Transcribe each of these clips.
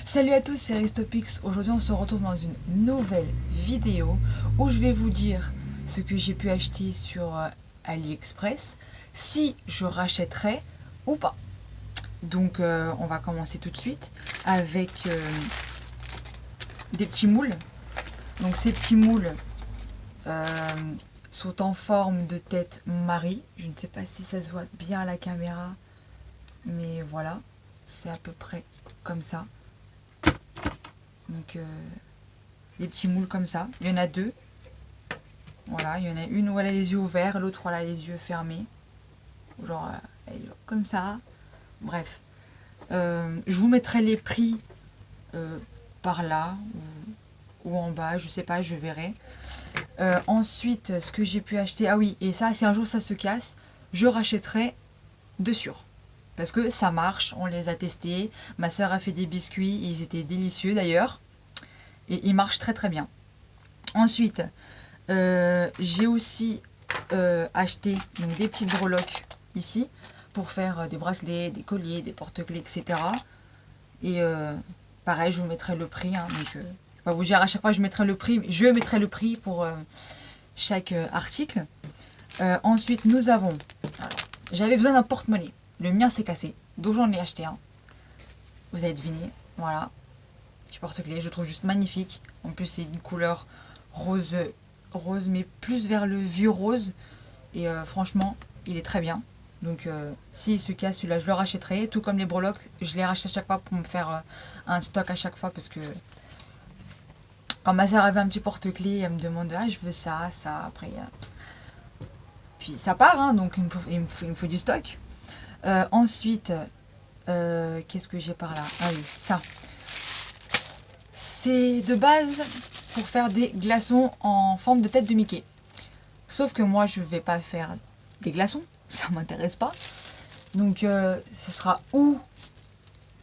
Salut à tous, c'est Aristopix. Aujourd'hui, on se retrouve dans une nouvelle vidéo où je vais vous dire ce que j'ai pu acheter sur AliExpress, si je rachèterai ou pas. Donc, on va commencer tout de suite avec des petits moules. Donc, ces petits moules sont en forme de tête Marie. Je ne sais pas si ça se voit bien à la caméra, mais voilà, c'est à peu près comme ça. Donc, des petits moules comme ça. Il y en a deux. Voilà, il y en a une où elle a les yeux ouverts, l'autre où elle a les yeux fermés. Genre, comme ça. Bref. Je vous mettrai les prix par là ou en bas, je sais pas, je verrai. Ensuite, ce que j'ai pu acheter. Ah oui, et ça, si un jour ça se casse, je rachèterai de sûr. Parce que ça marche, on les a testés. Ma soeur a fait des biscuits, ils étaient délicieux d'ailleurs. Et ils marchent très très bien. Ensuite, j'ai aussi acheté donc, des petites breloques ici pour faire des bracelets, des colliers, des porte-clés, etc. Et pareil, je vous mettrai le prix. Hein, donc, je vais pas vous dire à chaque fois je mettrai le prix, mais je mettrai le prix pour chaque article. Ensuite, nous avons. Alors, j'avais besoin d'un porte-monnaie. Le mien s'est cassé, donc j'en ai acheté un. Vous avez deviné, voilà. Petit porte-clés, je le trouve juste magnifique. En plus, c'est une couleur rose, mais plus vers le vieux rose. Et franchement, il est très bien. Donc, s'il se casse, celui-là, je le rachèterai. Tout comme les breloques, je les rachète à chaque fois pour me faire un stock à chaque fois. Parce que quand ma soeur avait un petit porte-clés, elle me demande ah, je veux ça, ça. Après, puis ça part, hein, donc il me faut du stock. Ensuite, qu'est-ce que j'ai par là? Ah oui, ça. C'est de base pour faire des glaçons en forme de tête de Mickey. Sauf que moi, je vais pas faire des glaçons, ça m'intéresse pas. Donc, ce sera ou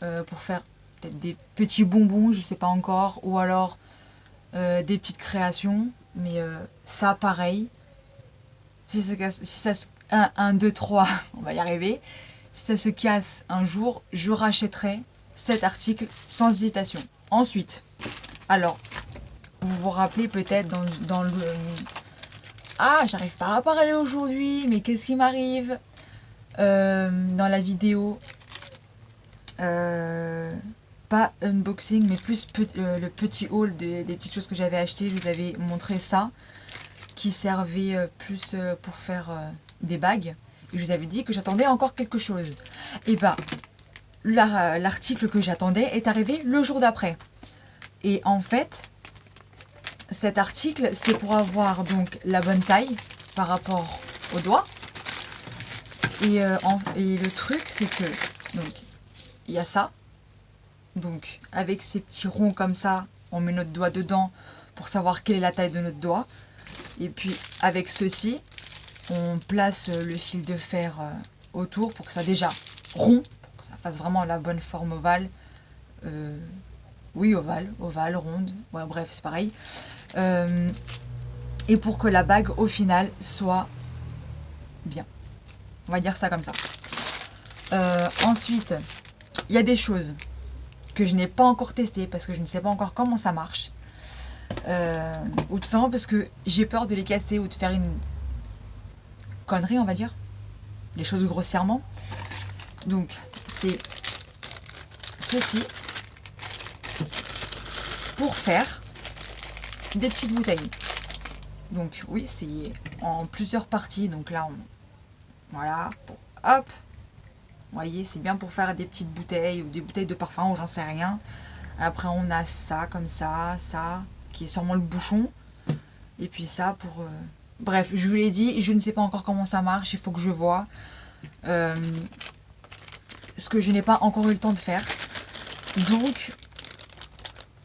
pour faire peut-être des petits bonbons, je sais pas encore, ou alors des petites créations. Mais ça, pareil. Si ça casse, si ça se, 1, 2, 3, on va y arriver. Si ça se casse un jour, je rachèterai cet article sans hésitation. Ensuite, alors, vous vous rappelez peut-être dans le... Ah, j'arrive pas à parler aujourd'hui, mais qu'est-ce qui m'arrive dans la vidéo pas unboxing, mais plus le petit haul des petites choses que j'avais achetées. Je vous avais montré ça, qui servait plus pour faire des bagues. Et je vous avais dit que j'attendais encore quelque chose. Et bah, l'article que j'attendais est arrivé le jour d'après. Et en fait, cet article, c'est pour avoir donc la bonne taille par rapport au doigt. Et le truc, c'est que donc il y a ça. Donc avec ces petits ronds comme ça, on met notre doigt dedans pour savoir quelle est la taille de notre doigt. Et puis avec ceci, on place le fil de fer autour pour que ça soit déjà rond, pour que ça fasse vraiment la bonne forme ovale. Oui, ovale, ronde, ouais, bref, c'est pareil. Et pour que la bague, au final, soit bien. On va dire ça comme ça. Ensuite, il y a des choses que je n'ai pas encore testées parce que je ne sais pas encore comment ça marche. Ou tout simplement parce que j'ai peur de les casser ou de faire une connerie, on va dire. Les choses grossièrement. Donc, c'est ceci. Pour faire des petites bouteilles. Donc oui, c'est en plusieurs parties. Donc là, voilà, hop. Vous voyez, c'est bien pour faire des petites bouteilles ou des bouteilles de parfum ou j'en sais rien. Après, on a ça comme ça, qui est sûrement le bouchon. Et puis ça pour... Bref, je vous l'ai dit, je ne sais pas encore comment ça marche, il faut que je vois. Ce que je n'ai pas encore eu le temps de faire. Donc...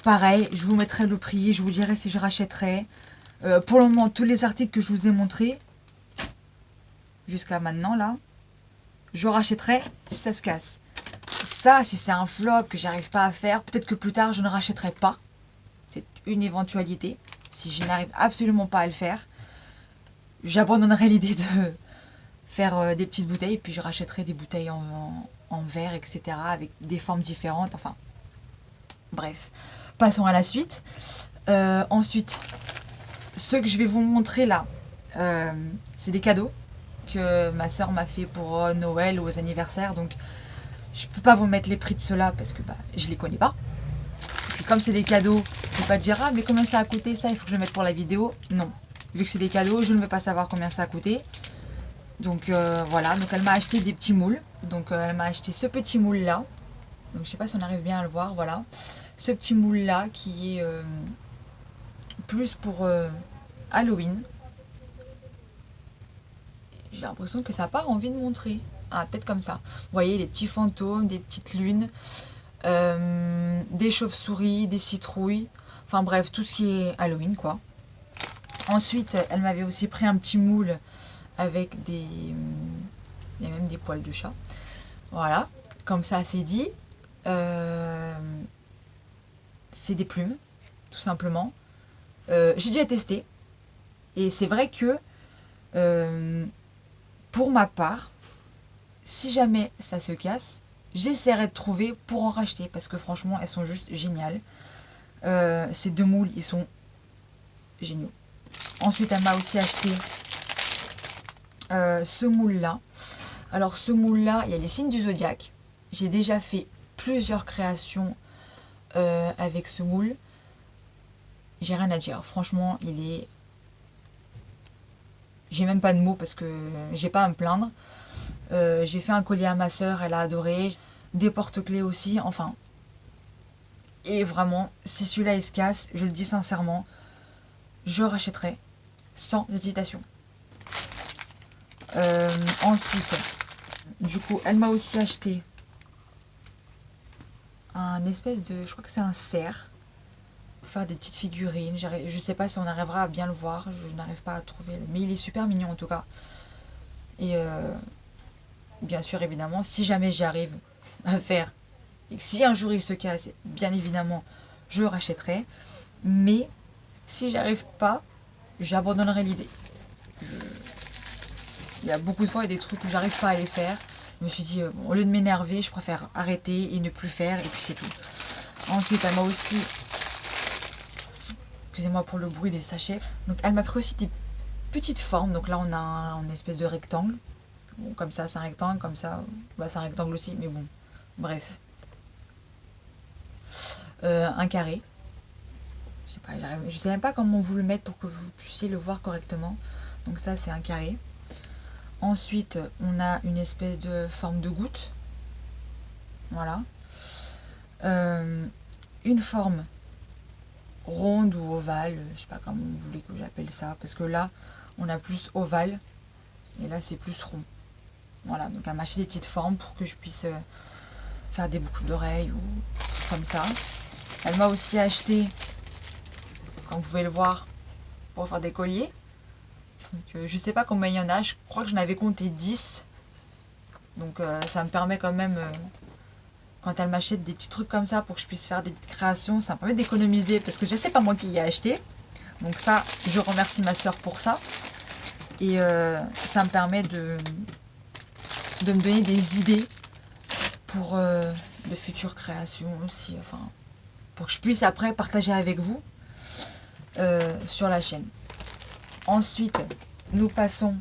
Pareil, je vous mettrai le prix, je vous dirai si je rachèterai. Pour le moment, tous les articles que je vous ai montrés, jusqu'à maintenant, là, je rachèterai si ça se casse. Ça, si c'est un flop que j'arrive pas à faire, peut-être que plus tard, je ne rachèterai pas. C'est une éventualité. Si je n'arrive absolument pas à le faire, j'abandonnerai l'idée de faire des petites bouteilles, et puis je rachèterai des bouteilles en verre, etc., avec des formes différentes, enfin... Bref, passons à la suite. Ensuite, ce que je vais vous montrer là, c'est des cadeaux que ma soeur m'a fait pour Noël ou aux anniversaires. Donc, je peux pas vous mettre les prix de ceux-là parce que je les connais pas. Et puis, comme c'est des cadeaux, je vais pas te dire, ah, mais combien ça a coûté ça, il faut que je le mette pour la vidéo. Non. Vu que c'est des cadeaux, je ne veux pas savoir combien ça a coûté. Donc, voilà. Donc, elle m'a acheté des petits moules. Donc, elle m'a acheté ce petit moule-là. Donc, je sais pas si on arrive bien à le voir. Voilà. Ce petit moule-là qui est plus pour Halloween. J'ai l'impression que ça n'a pas envie de montrer. Ah, peut-être comme ça. Vous voyez, des petits fantômes, des petites lunes, des chauves-souris, des citrouilles. Enfin bref, tout ce qui est Halloween, quoi. Ensuite, elle m'avait aussi pris un petit moule avec des... Il y a même des poils de chat. Voilà, comme ça, c'est dit. C'est des plumes, tout simplement. J'ai déjà testé. Et c'est vrai que... pour ma part, si jamais ça se casse, j'essaierai de trouver pour en racheter parce que franchement, elles sont juste géniales. Ces deux moules, ils sont géniaux. Ensuite, elle m'a aussi acheté ce moule-là. Alors, ce moule-là, il y a les signes du zodiaque. J'ai déjà fait plusieurs créations avec ce moule. J'ai rien à dire. Franchement, il est... J'ai même pas de mots parce que j'ai pas à me plaindre. J'ai fait un collier à ma soeur, elle a adoré. Des porte-clés aussi, enfin. Et vraiment, si celui-là il se casse, je le dis sincèrement, je rachèterai sans hésitation. Ensuite, du coup, elle m'a aussi acheté un espèce de... Je crois que c'est un cerf. Pour faire des petites figurines. Je sais pas si on arrivera à bien le voir. Je n'arrive pas à trouver. Mais il est super mignon en tout cas. Et bien sûr, évidemment, si jamais j'y arrive à faire, et que si un jour il se casse, bien évidemment, je le rachèterai. Mais si j'y arrive pas, j'abandonnerai l'idée. Il y a beaucoup de fois, il y a des trucs où j'arrive pas à les faire. Je me suis dit, bon, au lieu de m'énerver, je préfère arrêter et ne plus faire, et puis c'est tout. Ensuite, elle m'a aussi... Excusez-moi pour le bruit des sachets. Donc, elle m'a pris aussi des petites formes. Donc là, on a une espèce de rectangle. Bon, comme ça, c'est un rectangle. Comme ça, c'est un rectangle aussi. Mais bon, bref. Un carré. Je sais même pas comment vous le mettre pour que vous puissiez le voir correctement. Donc ça, c'est un carré. Ensuite, on a une espèce de forme de goutte. Voilà. Une forme ronde ou ovale, je sais pas comment vous voulez que j'appelle ça, parce que là, on a plus ovale, et là, c'est plus rond. Voilà, donc elle m'a acheté des petites formes pour que je puisse faire des boucles d'oreilles ou comme ça. Elle m'a aussi acheté, comme vous pouvez le voir, pour faire des colliers. Donc, je sais pas combien il y en a, je crois que j'en avais compté 10. Donc ça me permet quand même, quand elle m'achète des petits trucs comme ça pour que je puisse faire des petites créations, ça me permet d'économiser parce que je sais pas moi qui y ai acheté. Donc ça, je remercie ma soeur pour ça. Et ça me permet de me donner des idées pour de futures créations aussi. Enfin, pour que je puisse après partager avec vous sur la chaîne. Ensuite, nous passons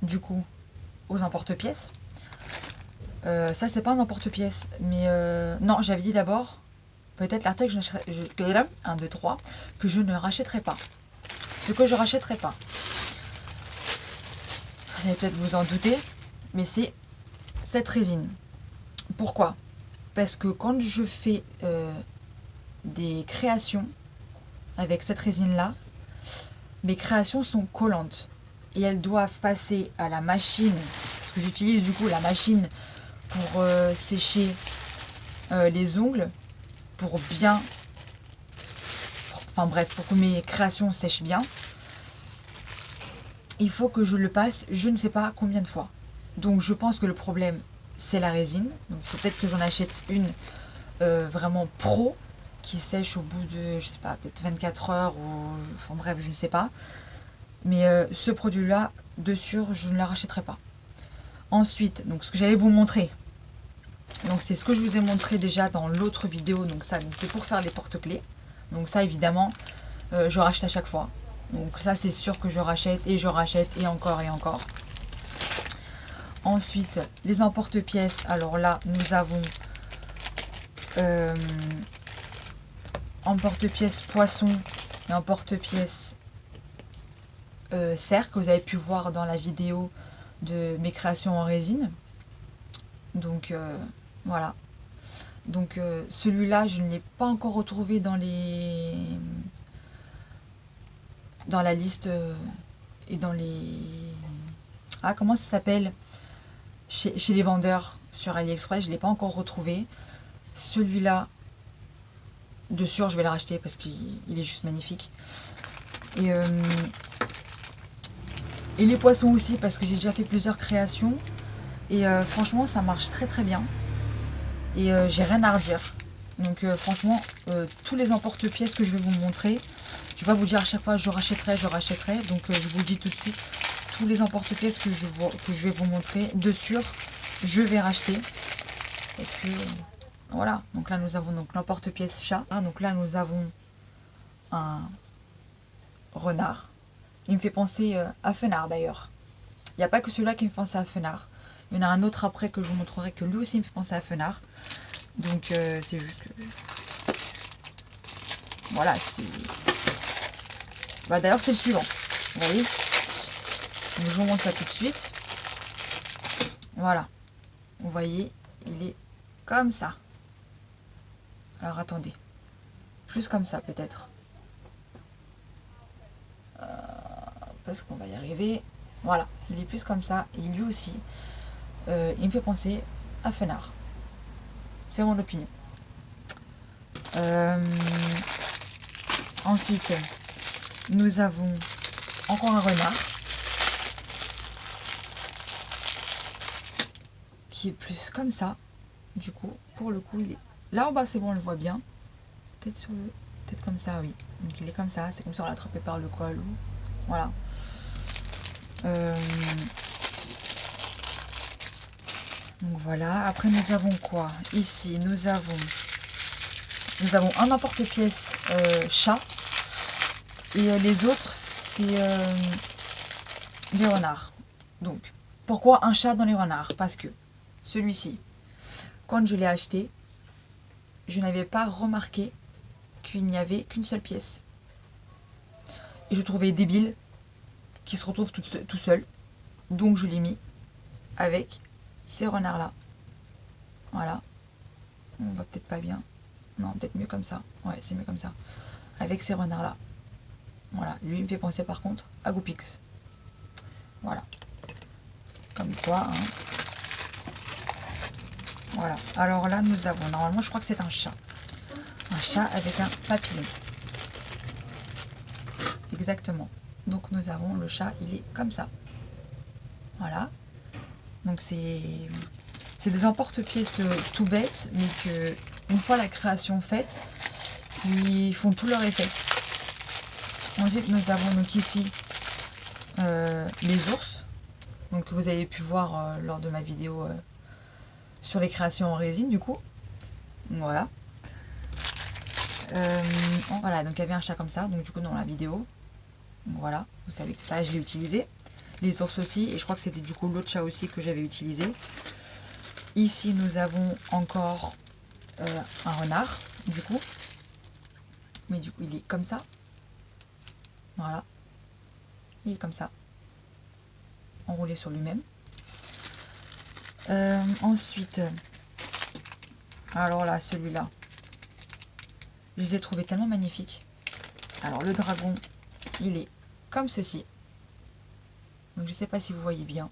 du coup aux emporte-pièces. Ça, c'est pas un emporte-pièce, mais non, j'avais dit d'abord, peut-être l'article que je 1, 2, 3, que je ne rachèterai pas. Ce que je rachèterai pas. Vous allez peut-être vous en douter, mais c'est cette résine. Pourquoi? Parce que quand je fais des créations avec cette résine-là, mes créations sont collantes et elles doivent passer à la machine, parce que j'utilise du coup la machine pour sécher les ongles, pour bien, enfin bref, pour que mes créations sèchent bien. Il faut que je le passe je ne sais pas combien de fois. Donc je pense que le problème c'est la résine. Donc il faut peut-être que j'en achète une vraiment pro qui sèche au bout de, je sais pas, peut-être 24 heures ou, enfin bref, je ne sais pas. Mais ce produit-là, de sûr, je ne la rachèterai pas. Ensuite, donc ce que j'allais vous montrer, Donc c'est ce que je vous ai montré déjà dans l'autre vidéo. Donc ça, c'est pour faire les porte-clés. Donc ça, évidemment, je rachète à chaque fois. Donc ça, c'est sûr que je rachète et encore et encore. Ensuite, les emporte-pièces. Alors là, nous avons emporte-pièces poisson et emporte-pièces cercle que vous avez pu voir dans la vidéo de mes créations en résine. Donc voilà. Donc celui-là, je ne l'ai pas encore retrouvé dans la liste et dans les... Ah, comment ça s'appelle chez les vendeurs sur AliExpress, je ne l'ai pas encore retrouvé. Celui-là, de sûr, je vais le racheter parce qu'il est juste magnifique. Et les poissons aussi, parce que j'ai déjà fait plusieurs créations. Et franchement, ça marche très très bien. Et j'ai rien à redire. Donc franchement, tous les emporte-pièces que je vais vous montrer, je vais pas vous dire à chaque fois je rachèterai. Donc je vous le dis tout de suite, tous les emporte-pièces que je vais vous montrer, de sûr, je vais racheter. Parce que voilà, donc là nous avons donc l'emporte-pièce chat. Donc là nous avons un renard. Il me fait penser à Fenard d'ailleurs. Il n'y a pas que celui-là qui me fait penser à Fenard. Il y en a un autre après que je vous montrerai que lui aussi me fait penser à Fenard. Donc c'est juste que... Voilà, c'est... Bah, d'ailleurs c'est le suivant. Vous voyez. Donc, je vous montre ça tout de suite. Voilà. Vous voyez, il est comme ça. Alors attendez. Plus comme ça peut-être. Parce qu'on va y arriver. Voilà, il est plus comme ça. Et lui aussi, il me fait penser à Fenard. C'est mon opinion. Ensuite, nous avons encore un renard. Qui est plus comme ça. Du coup, pour le coup, il est... Là en bas, c'est bon, on le voit bien. Peut-être comme ça, oui. Donc il est comme ça. C'est comme ça, on l'a attrapé par le col. Voilà. Donc voilà. Après, nous avons quoi? Ici, nous avons un emporte-pièce chat. Et les autres, c'est des renards. Donc, pourquoi un chat dans les renards? Parce que celui-ci, quand je l'ai acheté, je n'avais pas remarqué qu'il n'y avait qu'une seule pièce. Et je trouvais débile qu'il se retrouve tout seul. Donc je l'ai mis avec ces renards-là. Voilà. On va peut-être pas bien. Non, peut-être mieux comme ça. Ouais, c'est mieux comme ça. Avec ces renards-là. Voilà. Lui, il me fait penser par contre à Goopix. Voilà. Comme quoi, hein. Voilà. Alors là, nous avons... Normalement, je crois que c'est un chat. Un chat avec un papillon. Exactement. Donc nous avons le chat, il est comme ça. Voilà. Donc c'est des emporte-pièces tout bêtes, mais que une fois la création faite, ils font tout leur effet. Ensuite nous avons donc ici les ours, donc que vous avez pu voir lors de ma vidéo sur les créations en résine du coup. Voilà. Voilà, donc il y avait un chat comme ça, donc du coup dans la vidéo. Donc voilà, vous savez que ça je l'ai utilisé. Les ours aussi, et je crois que c'était du coup l'autre chat aussi que j'avais utilisé. Ici nous avons encore un renard, du coup. Mais du coup il est comme ça. Voilà. Il est comme ça. Enroulé sur lui-même. Ensuite, alors là, celui-là, je les ai trouvés tellement magnifiques. Alors le dragon, il est comme ceci. Donc je ne sais pas si vous voyez bien.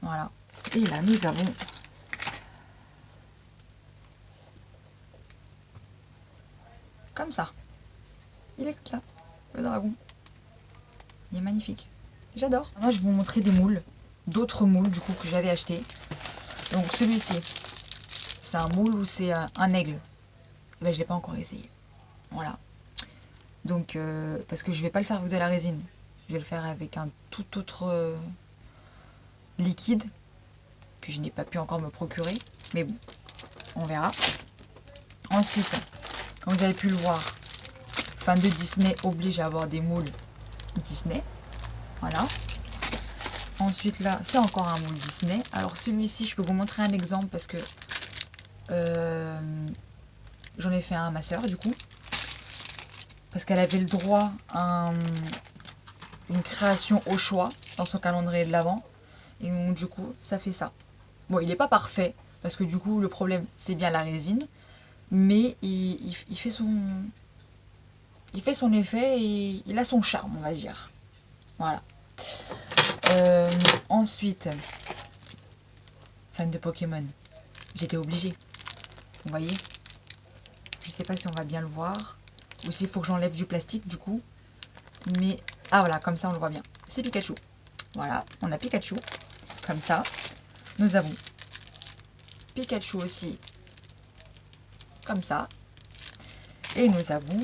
Voilà. Et là nous avons comme ça. Il est comme ça, le dragon. Il est magnifique. J'adore. Moi je vais vous montrer des moules. D'autres moules du coup que j'avais acheté. Donc celui-ci, c'est un moule ou c'est un aigle. Et ben, je ne l'ai pas encore essayé. Voilà. Donc parce que je ne vais pas le faire avec de la résine. Je vais le faire avec un tout autre liquide que je n'ai pas pu encore me procurer. Mais bon, On verra. Ensuite, comme vous avez pu le voir, fan de Disney oblige à avoir des moules Disney. Voilà. Ensuite là, c'est encore un moule Disney. Alors celui-ci, je peux vous montrer un exemple parce que j'en ai fait un à ma soeur du coup. Parce qu'elle avait le droit à une création au choix dans son calendrier de l'Avent. Et donc du coup, ça fait ça. Bon, il n'est pas parfait parce que du coup, le problème, c'est bien la résine. Mais il fait son effet et il a son charme, on va dire. Voilà. Ensuite, fan de Pokémon, j'étais obligée. Vous voyez, je sais pas si on va bien le voir. Ou s'il faut que j'enlève du plastique du coup. Mais, ah voilà, comme ça on le voit bien. C'est Pikachu. Voilà, on a Pikachu. Comme ça. Nous avons Pikachu aussi. Comme ça. Et nous avons,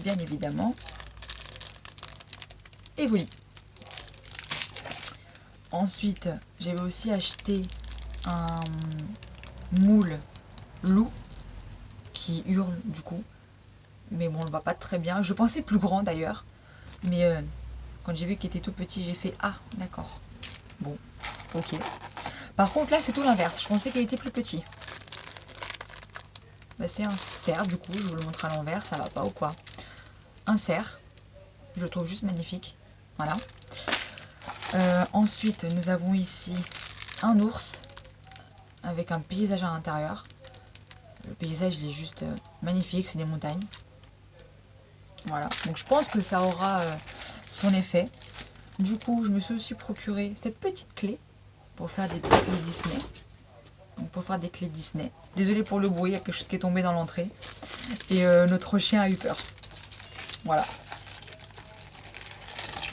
bien évidemment, Evoli. Ensuite, j'avais aussi acheté un moule loup qui hurle du coup. Mais bon, on le voit pas très bien. Je pensais plus grand d'ailleurs. Mais quand j'ai vu qu'il était tout petit, j'ai fait ah, d'accord. Bon, ok. Par contre, là, c'est tout l'inverse. Je pensais qu'il était plus petit. Bah, c'est un cerf, du coup. Je vous le montre à l'envers. Ça va pas ou quoi? Un cerf. Je le trouve juste magnifique. Voilà. Ensuite, nous avons ici un ours avec un paysage à l'intérieur. Le paysage, il est juste magnifique. C'est des montagnes. Voilà. Donc, je pense que ça aura son effet. Du coup, je me suis aussi procuré cette petite clé pour faire des petites clés Disney. Donc, pour faire des clés Disney. Désolée pour le bruit, il y a quelque chose qui est tombé dans l'entrée. Et notre chien a eu peur. Voilà.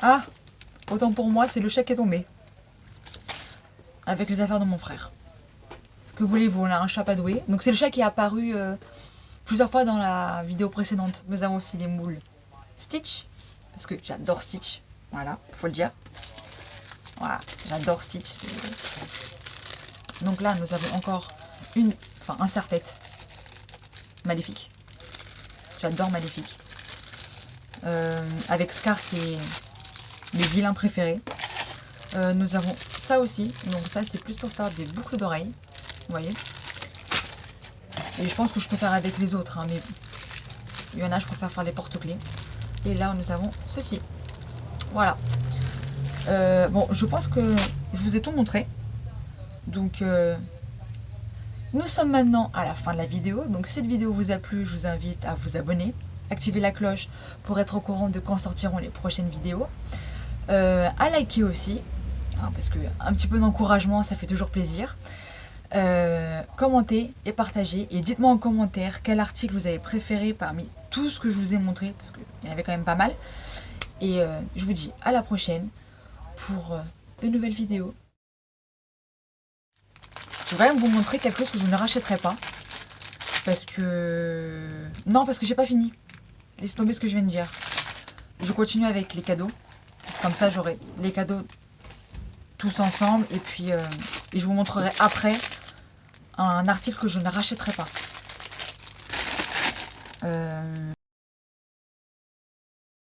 Ah! Autant pour moi, c'est le chat qui est tombé. Avec les affaires de mon frère. Que voulez-vous, on a un chat pas doué. Donc c'est le chat qui est apparu plusieurs fois dans la vidéo précédente. Nous avons aussi des moules Stitch. Parce que j'adore Stitch. Voilà, faut le dire. Voilà, j'adore Stitch. Donc là, nous avons encore un serre-tête. Maléfique. J'adore Maléfique. Avec Scar, c'est mes vilains préférés. Nous avons ça aussi. Donc ça, c'est plus pour faire des boucles d'oreilles. Vous voyez. Et je pense que je peux faire avec les autres. Hein, mais il y en a, je préfère faire des porte-clés. Et là, nous avons ceci. Voilà. Bon, je pense que je vous ai tout montré. Donc, nous sommes maintenant à la fin de la vidéo. Donc, si cette vidéo vous a plu, je vous invite à vous abonner. Activer la cloche pour être au courant de quand sortiront les prochaines vidéos. À liker aussi. Hein, parce que un petit peu d'encouragement, ça fait toujours plaisir. Commentez et partagez. Et dites-moi en commentaire quel article vous avez préféré parmi tout ce que je vous ai montré. Parce qu'il y en avait quand même pas mal. Et je vous dis à la prochaine pour de nouvelles vidéos. Je vais quand même vous montrer quelque chose que je ne rachèterai pas. Parce que... Non, parce que j'ai pas fini. Laissez tomber ce que je viens de dire. Je continue avec les cadeaux. Parce que comme ça, j'aurai les cadeaux tous ensemble. Et puis, et je vous montrerai après un article que je ne rachèterai pas.